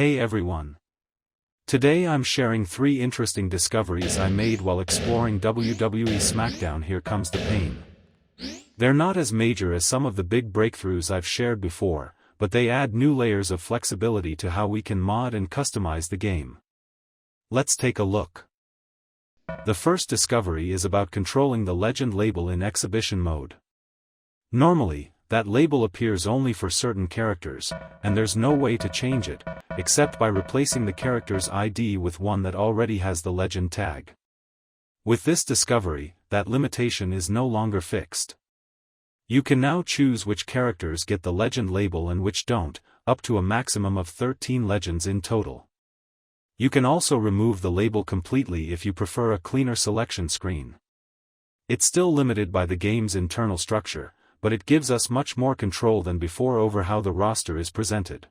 Hey everyone. Today I'm sharing 3 interesting discoveries I made while exploring WWE SmackDown. Here comes the pain. They're not as major as some of the big breakthroughs I've shared before, but they add new layers of flexibility to how we can mod and customize the game. Let's take a look. The first discovery is about controlling the legend label in exhibition mode. Normally, that label appears only for certain characters, and there's no way to change it, except by replacing the character's ID with one that already has the legend tag. With this discovery, that limitation is no longer fixed. You can now choose which characters get the legend label and which don't, up to a maximum of 13 legends in total. You can also remove the label completely if you prefer a cleaner selection screen. It's still limited by the game's internal structure, but it gives us much more control than before over how the roster is presented.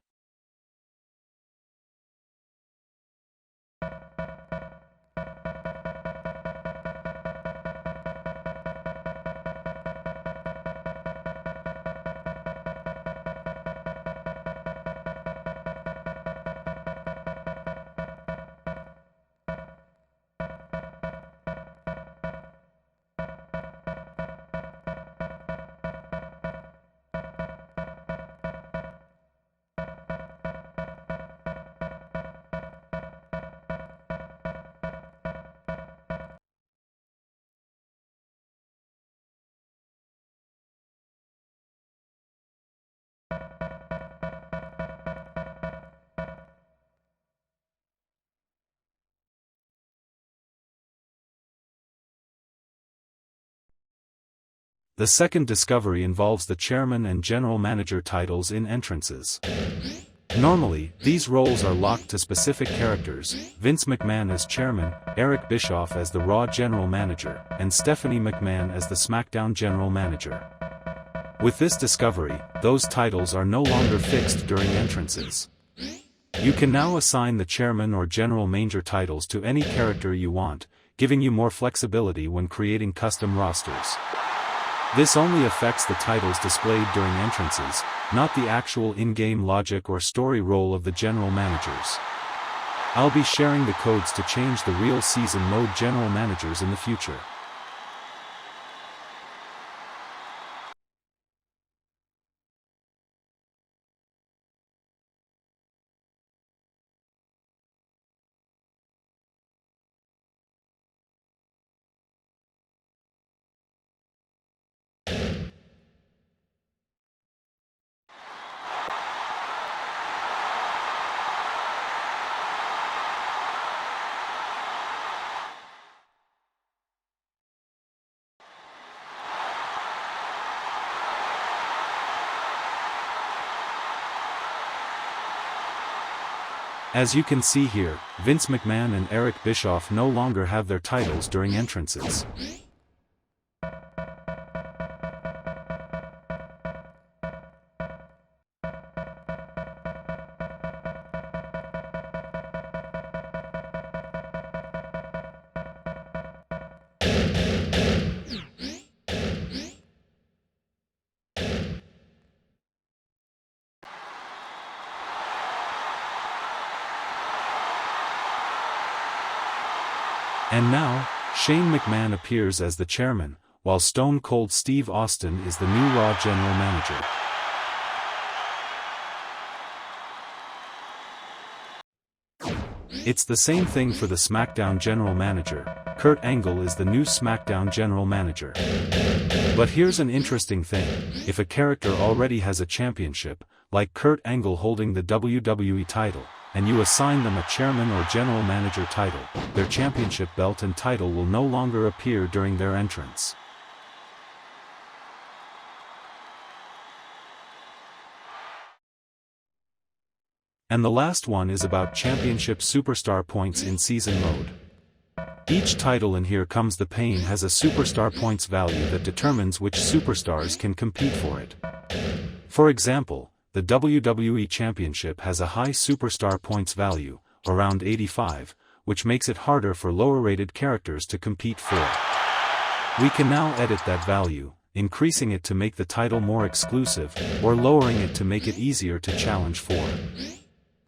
The second discovery involves the chairman and general manager titles in entrances. Normally, these roles are locked to specific characters: Vince McMahon as chairman, Eric Bischoff as the Raw general manager, and Stephanie McMahon as the SmackDown general manager. With this discovery, those titles are no longer fixed during entrances. You can now assign the chairman or general manager titles to any character you want, giving you more flexibility when creating custom rosters. This only affects the titles displayed during entrances, not the actual in-game logic or story role of the general managers. I'll be sharing the codes to change the real season mode general managers in the future. As you can see here, Vince McMahon and Eric Bischoff no longer have their titles during entrances. And now, Shane McMahon appears as the chairman, while Stone Cold Steve Austin is the new Raw general manager. It's the same thing for the SmackDown general manager. Kurt Angle is the new SmackDown general manager. But here's an interesting thing: if a character already has a championship, like Kurt Angle holding the WWE title, and you assign them a chairman or general manager title, their championship belt and title will no longer appear during their entrance. And the last one is about championship superstar points in season mode. Each title in Here Comes the Pain has a superstar points value that determines which superstars can compete for it. For example, the WWE Championship has a high superstar points value, around 85, which makes it harder for lower-rated characters to compete for. We can now edit that value, increasing it to make the title more exclusive, or lowering it to make it easier to challenge for.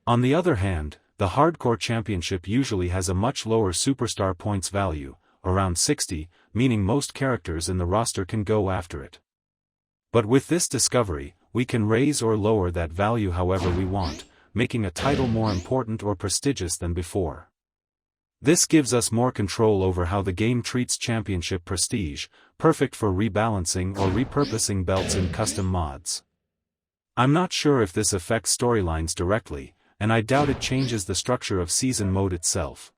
On the other hand, the Hardcore Championship usually has a much lower superstar points value, around 60, meaning most characters in the roster can go after it. But with this discovery, we can raise or lower that value however we want, making a title more important or prestigious than before. This gives us more control over how the game treats championship prestige, perfect for rebalancing or repurposing belts in custom mods. I'm not sure if this affects storylines directly, and I doubt it changes the structure of season mode itself.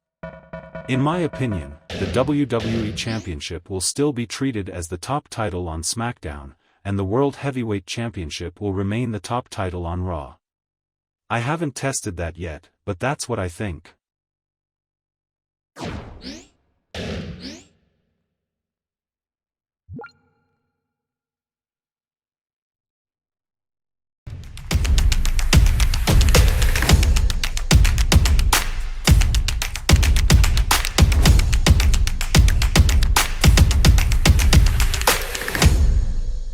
In my opinion, the WWE Championship will still be treated as the top title on SmackDown, and the World Heavyweight Championship will remain the top title on Raw. I haven't tested that yet, but that's what I think.